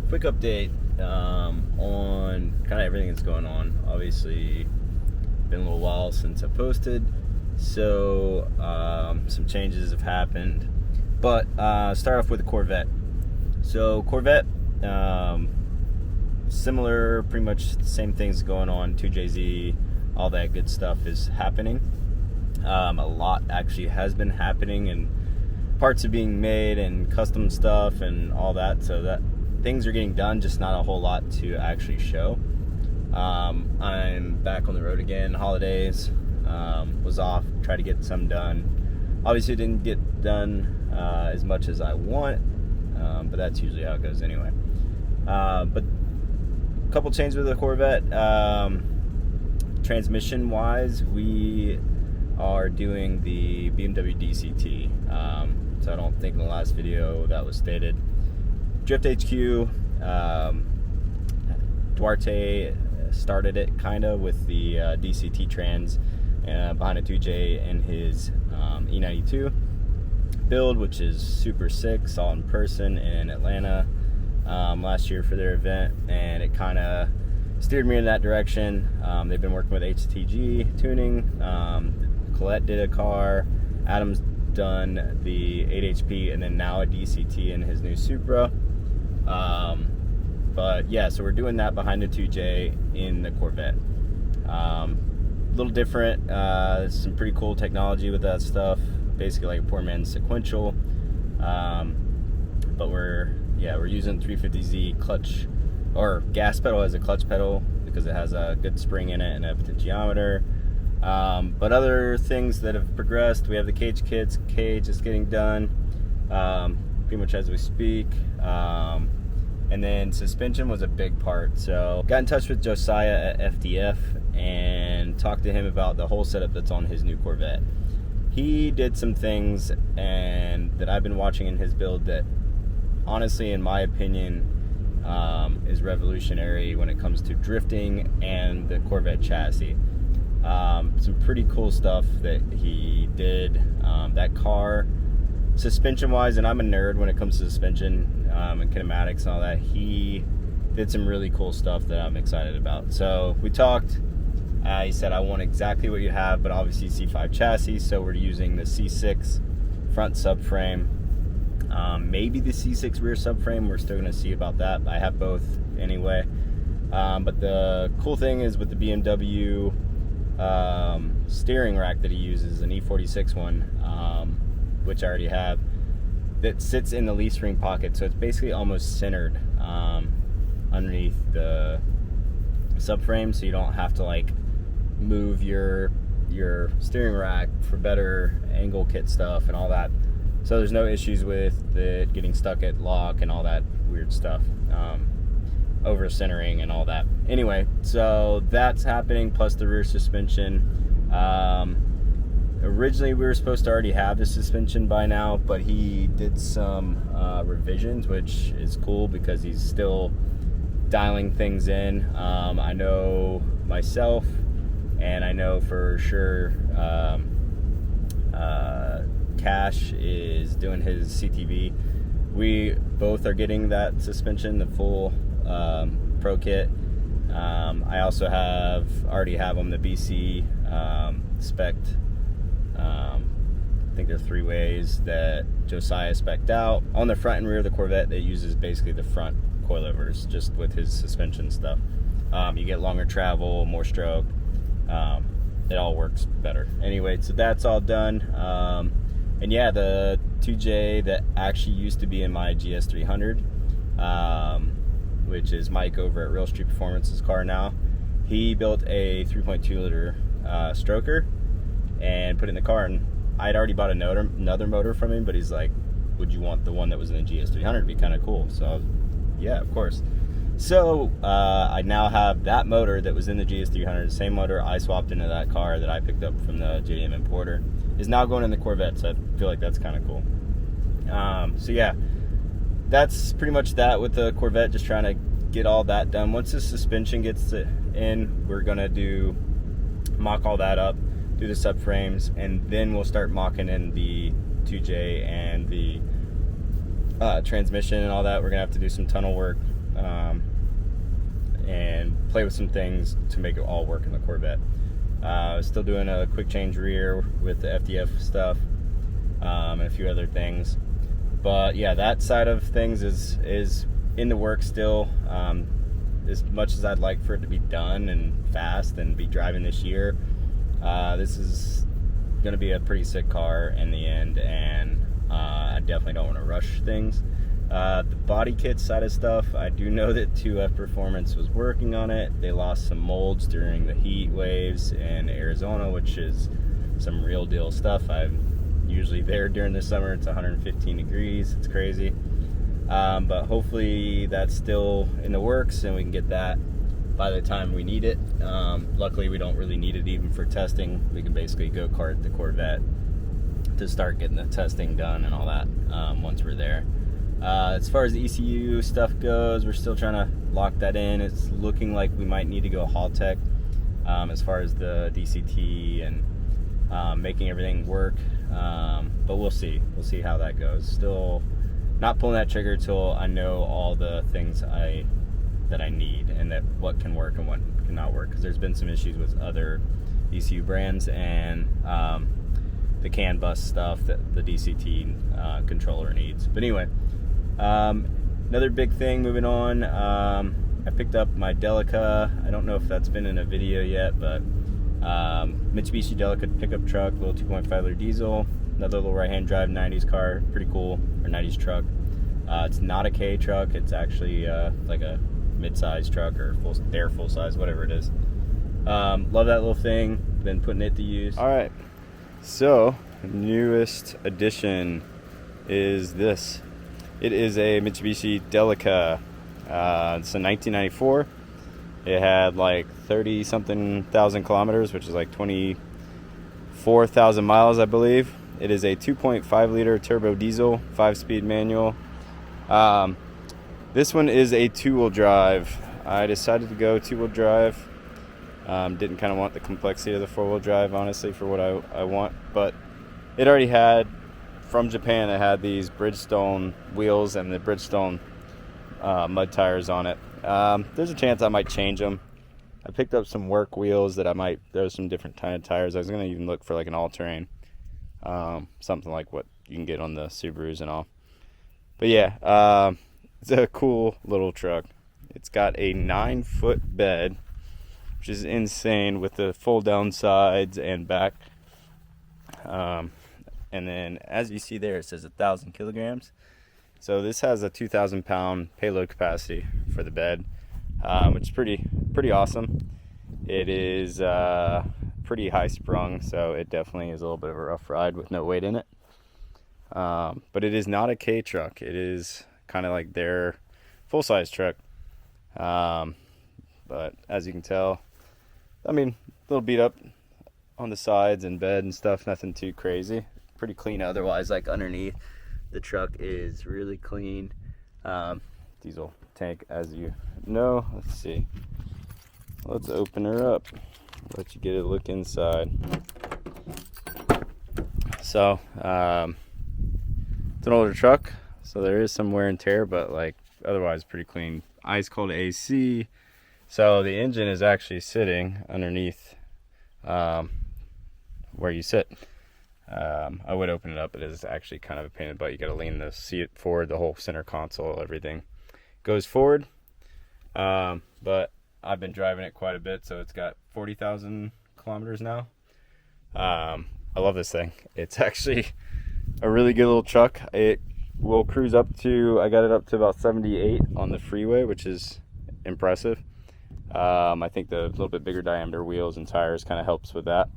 quick update on kind of everything that's going on. Obviously, been a little while since I posted, so some changes have happened. But start off with the Corvette. So Corvette, similar, pretty much the same things going on. 2JZ, all that good stuff is happening. A lot actually has been happening, and parts are being made and custom stuff and all that, so that things are getting done, just not a whole lot to actually show. I'm back on the road again. Holidays, was off, tried to get some done. Obviously didn't get done as much as I want, but that's usually how it goes anyway. But a couple changes with the Corvette. Transmission wise, we are doing the BMW DCT. So I don't think in the last video that was stated. Drift HQ, Duarte started it kind of with the DCT trans behind a 2J in his E92 build, which is super sick. Saw in person in Atlanta last year for their event, and it kind of steered me in that direction. They've been working with HTG tuning. Colette did a car, Adam's done the 8HP, and then now a DCT in his new Supra. But yeah, so we're doing that behind the 2J in the Corvette. A little different, some pretty cool technology with that stuff, basically like a poor man's sequential. But we're using 350Z clutch or gas pedal as a clutch pedal because it has a good spring in it and a potentiometer. But other things that have progressed, we have the cage kits. Cage is getting done pretty much as we speak. And then suspension was a big part. So got in touch with Josiah at FDF and talked to him about the whole setup that's on his new Corvette. He did some things and that I've been watching in his build that honestly, in my opinion, is revolutionary when it comes to drifting and the Corvette chassis. Some pretty cool stuff that he did. That car, suspension wise, and I'm a nerd when it comes to suspension and kinematics and all that, he did some really cool stuff that I'm excited about. So we talked. He said, I want exactly what you have, but obviously C5 chassis, so we're using the C6 front subframe, maybe the C6 rear subframe. We're still going to see about that. I have both anyway. But the cool thing is with the BMW steering rack that he uses, an E46 one, which I already have, that sits in the leaf spring pocket, so it's basically almost centered underneath the subframe, so you don't have to like move your steering rack for better angle kit stuff and all that. So there's no issues with it getting stuck at lock and all that weird stuff, over centering and all that. Anyway, so that's happening, plus the rear suspension. Originally we were supposed to already have the suspension by now, but he did some revisions, which is cool because he's still dialing things in. I know myself, and I know for sure Cash is doing his CTV. We both are getting that suspension, the full Pro kit. I also already have them, the BC spec. I think there are 3 ways that Josiah spec'd out. On the front and rear of the Corvette, that uses basically the front coilovers, just with his suspension stuff. You get longer travel, more stroke. It all works better. Anyway, so that's all done. And yeah, the 2J that actually used to be in my GS300, which is Mike over at Real Street Performance's car now, he built a 3.2 liter stroker and put it in the car, and I'd already bought another motor from him, but he's like, would you want the one that was in the GS300? It'd be kind of cool. So yeah, of course. So I now have that motor that was in the GS300, the same motor I swapped into that car that I picked up from the JDM importer, is now going in the Corvette, so I feel like that's kind of cool. So yeah, that's pretty much that with the Corvette, just trying to get all that done. Once the suspension gets in, we're going to mock all that up, do the subframes, and then we'll start mocking in the 2J and the transmission and all that. We're going to have to do some tunnel work and play with some things to make it all work in the Corvette. Still doing a quick change rear with the FDF stuff, and a few other things. But yeah, that side of things is in the works still. As much as I'd like for it to be done and fast and be driving this year, this is going to be a pretty sick car in the end, and I definitely don't want to rush things. The body kit side of stuff, I do know that 2F Performance was working on it. They lost some molds during the heat waves in Arizona, which is some real deal stuff. I'm usually there during the summer. It's 115 degrees. It's crazy. But hopefully that's still in the works and we can get that by the time we need it. Luckily we don't really need it even for testing. We can basically go kart the Corvette to start getting the testing done and all that once we're there. As far as the ECU stuff goes, we're still trying to lock that in. It's looking like we might need to go Haltech as far as the DCT and making everything work. But we'll see. We'll see how that goes. Still not pulling that trigger till I know all the things that I need and that what can work and what cannot work. Because there's been some issues with other ECU brands and the CAN bus stuff that the DCT controller needs. But anyway, another big thing moving on. I picked up my Delica. I don't know if that's been in a video yet, but Mitsubishi Delica pickup truck, little 2.5 liter diesel, another little right-hand drive 90s car, pretty cool, or 90s truck. It's not a K truck, it's actually like a mid-size truck or full size, whatever it is. Love that little thing, been putting it to use. All right, so newest addition is this. It is a Mitsubishi Delica. It's a 1994. It had like 30 something thousand kilometers, which is like 24,000 miles, I believe. It is a 2.5 liter turbo diesel, 5-speed manual. This one is a 2-wheel drive. I decided to go 2-wheel drive. Didn't kind of want the complexity of the 4-wheel drive, honestly, for what I want. But it already had, from Japan, it had these Bridgestone wheels and the Bridgestone mud tires on it. There's a chance I might change them. I picked up some work wheels that I might, there's some different kind of tires. I was going to even look for like an all-terrain. Something like what you can get on the Subarus and all. But yeah, it's a cool little truck. It's got a 9-foot bed, which is insane, with the fold down sides and back. And then as you see there, it says 1,000 kilograms. So this has a 2,000 pound payload capacity for the bed, which is pretty awesome. It is pretty high sprung, so it definitely is a little bit of a rough ride with no weight in it. But it is not a K truck. It is kind of like their full-size truck. But as you can tell, I mean, a little beat up on the sides and bed and stuff, nothing too crazy. Pretty clean otherwise. Like underneath, the truck is really clean. Diesel tank, as you know. Let's see. Let's open her up. Let you get a look inside. So, it's an older truck, so there is some wear and tear, but like otherwise pretty clean. Ice cold AC. So the engine is actually sitting underneath where you sit. I would open it up. It is actually kind of a pain in the butt. You got to lean the seat forward. The whole center console, everything goes forward. But I've been driving it quite a bit, so it's got 40,000 kilometers now. I love this thing. It's actually a really good little truck. It will cruise up to, I got it up to about 78 on the freeway, which is impressive. I think the little bit bigger diameter wheels and tires kind of helps with that.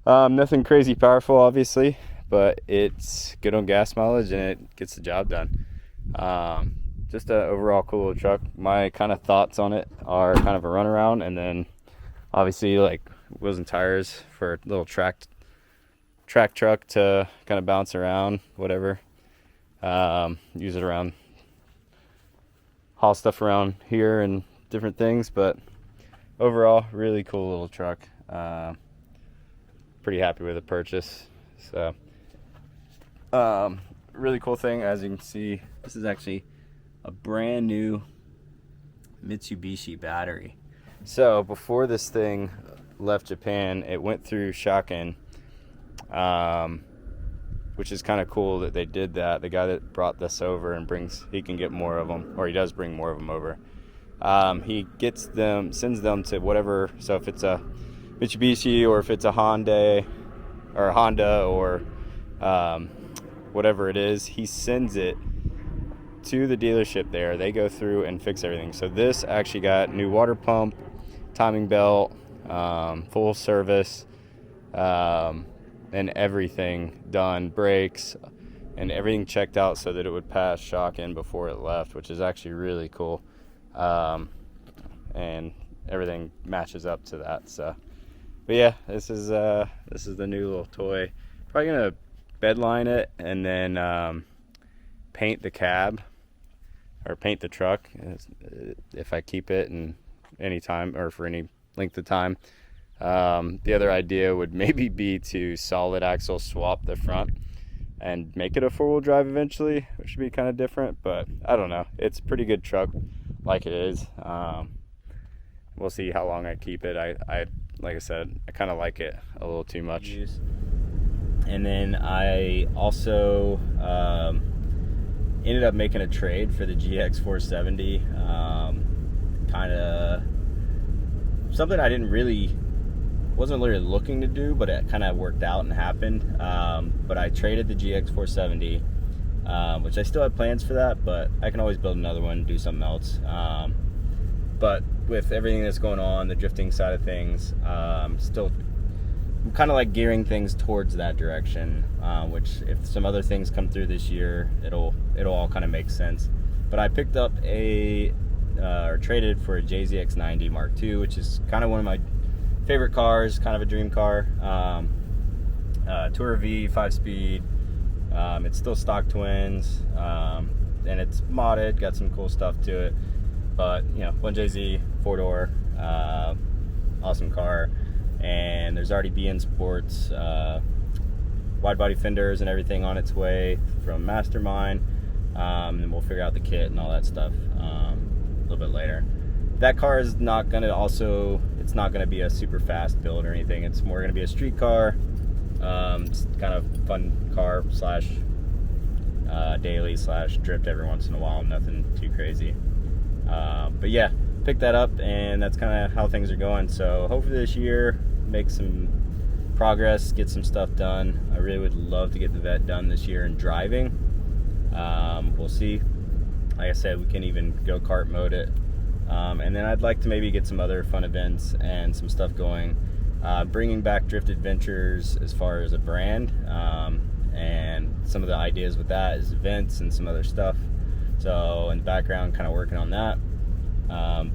Nothing crazy powerful, obviously, but it's good on gas mileage and it gets the job done. Just an overall cool little truck. My kind of thoughts on it are kind of a runaround, and then obviously like wheels and tires for a little track truck to kind of bounce around, whatever. Use it around, haul stuff around here and different things, but overall really cool little truck. Pretty happy with the purchase. So really cool thing, as you can see, this is actually a brand new Mitsubishi battery. So before this thing left Japan, it went through Shaken, which is kind of cool that they did that. The guy that brought this over and he can get more of them, or he does bring more of them over. He sends them to whatever. So if it's a Mitsubishi, or if it's a Honda or whatever it is, he sends it to the dealership there. They go through and fix everything. So this actually got new water pump, timing belt, full service, and everything done, brakes, and everything checked out so that it would pass Shaken before it left, which is actually really cool. And everything matches up to that. So, but yeah, this is the new little toy. Probably gonna bedline it and then paint the cab, or paint the truck if I keep it in any time, or for any length of time. The other idea would maybe be to solid axle swap the front and make it a four-wheel drive eventually, which would be kind of different, but I don't know. It's a pretty good truck like it is. We'll see how long I keep it. I like I said, I kind of like it a little too much. And then I also ended up making a trade for the GX470. Kind of something I wasn't really looking to do, but it kind of worked out and happened. But I traded the GX470, which I still have plans for that, but I can always build another one, do something else. But with everything that's going on, the drifting side of things, I'm kind of like gearing things towards that direction, which if some other things come through this year, it'll all kind of make sense. But I picked up or traded for a JZX90 Mark II, which is kind of one of my favorite cars, kind of a dream car. Tour V, 5-speed. It's still stock twins, and it's modded, got some cool stuff to it. But 1JZ, 4-door, awesome car. And there's already BN Sports wide body fenders and everything on its way from Mastermind, and we'll figure out the kit and all that stuff a little bit later. That car is not going to it's not going to be a super fast build or anything. It's more going to be a street car. It's kind of fun car / daily / drift every once in a while, nothing too crazy. But yeah, pick that up, and that's kind of how things are going. So hopefully this year, make some progress, get some stuff done. I really would love to get the Vette done this year in driving. We'll see. Like I said, we can even go kart mode it. And then I'd like to maybe get some other fun events and some stuff going. Bringing back Drift Adventures as far as a brand. And some of the ideas with that is events and some other stuff. So in the background, kind of working on that.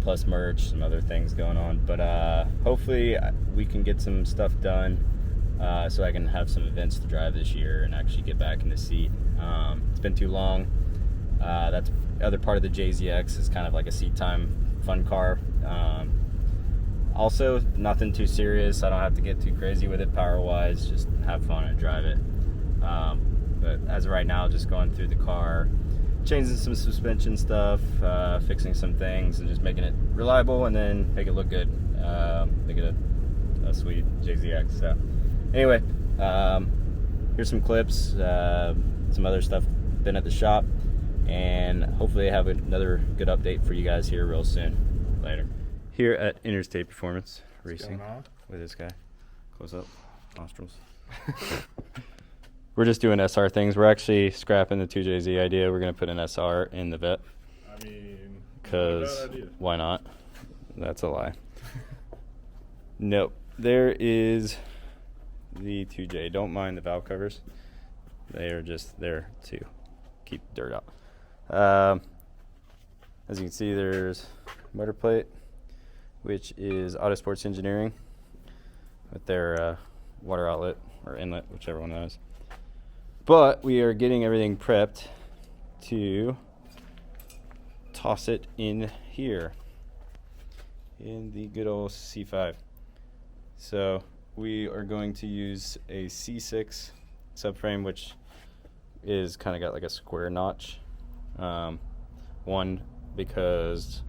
Plus merch, some other things going on. But hopefully we can get some stuff done so I can have some events to drive this year and actually get back in the seat. It's been too long. That's the other part of the JZX is kind of like a seat time fun car. Also, nothing too serious. I don't have to get too crazy with it power-wise. Just have fun and drive it. But as of right now, just going through the car, changing some suspension stuff, fixing some things, and just making it reliable, and then make it look good. Make it a sweet JZX. So anyway, here's some clips, some other stuff been at the shop, and hopefully I have another good update for you guys here real soon. Later. Here at Interstate Performance Racing with this guy. Close up, nostrils. We're just doing SR things. We're actually scrapping the 2JZ idea. We're going to put an SR in the Vette. I mean, because why not? That's a lie. Nope. There is the 2J. Don't mind the valve covers. They are just there to keep dirt out. As you can see, there's motor plate, which is Autosports Engineering with their water outlet or inlet, whichever one that is. But we are getting everything prepped to toss it in here in the good old C5. So we are going to use a C6 subframe, which is kind of got like a square notch. One, because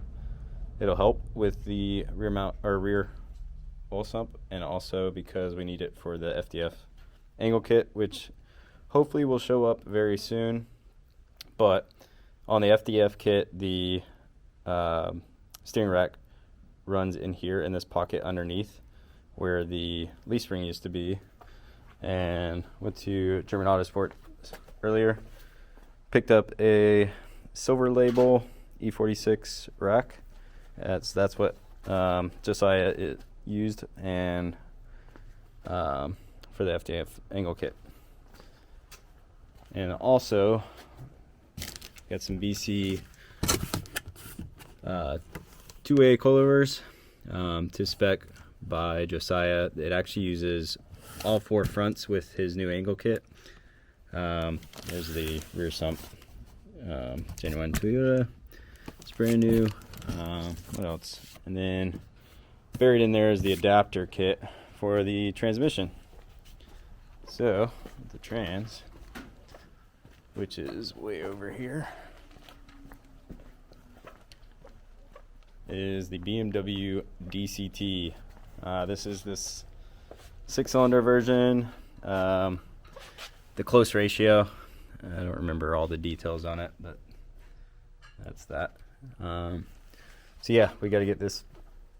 It'll help with the rear mount or rear oil sump, and also because we need it for the FDF angle kit, which hopefully will show up very soon. But on the FDF kit, the steering rack runs in here in this pocket underneath where the leaf spring used to be. And went to German Autosport earlier, picked up a silver label E46 rack. That's what Josiah used, and for the FDF angle kit. And also got some BC 2A coilovers to spec by Josiah. It actually uses all 4 fronts with his new angle kit. There's the rear sump, genuine Toyota. It's brand new. What else? And then buried in there is the adapter kit for the transmission. So the trans, which is way over here, is the BMW DCT. This is this 6-cylinder version. The close ratio, I don't remember all the details on it, but that's that. So yeah, we got to get this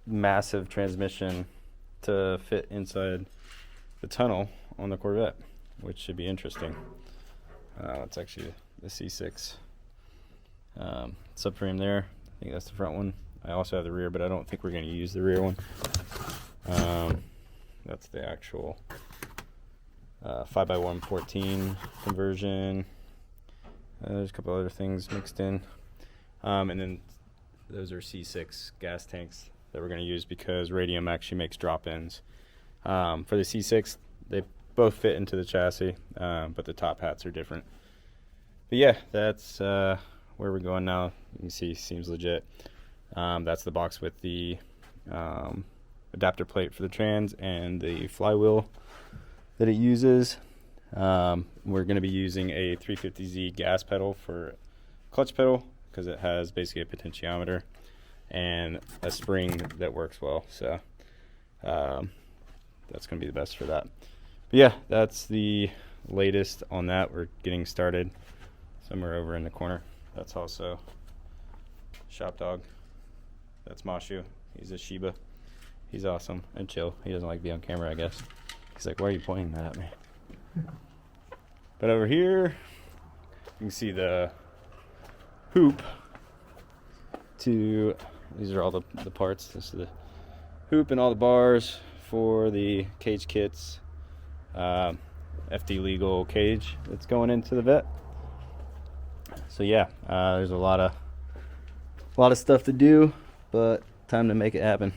massive transmission to fit inside the tunnel on the Corvette, which should be interesting. It's actually the C6 subframe there. I think that's the front one. I also have the rear, but I don't think we're going to use the rear one. That's the actual 5x114 conversion. There's a couple other things mixed in. And then those are C6 gas tanks that we're going to use because Radium actually makes drop-ins. For the C6, they both fit into the chassis, but the top hats are different. But yeah, that's where we're going now. You can see, seems legit. That's the box with the adapter plate for the trans and the flywheel that it uses. We're going to be using a 350Z gas pedal for clutch pedal because it has basically a potentiometer and a spring that works well. So that's going to be the best for that. But yeah, that's the latest on that. We're getting started somewhere over in the corner. That's also Shop Dog. That's Mashu. He's a Shiba. He's awesome and chill. He doesn't like to be on camera, I guess. He's like, why are you pointing that at me? But over here, you can see the hoop these are all the parts. This is the hoop and all the bars for the cage kits. FD legal cage that's going into the Vette. So yeah, there's a lot of stuff to do, but time to make it happen.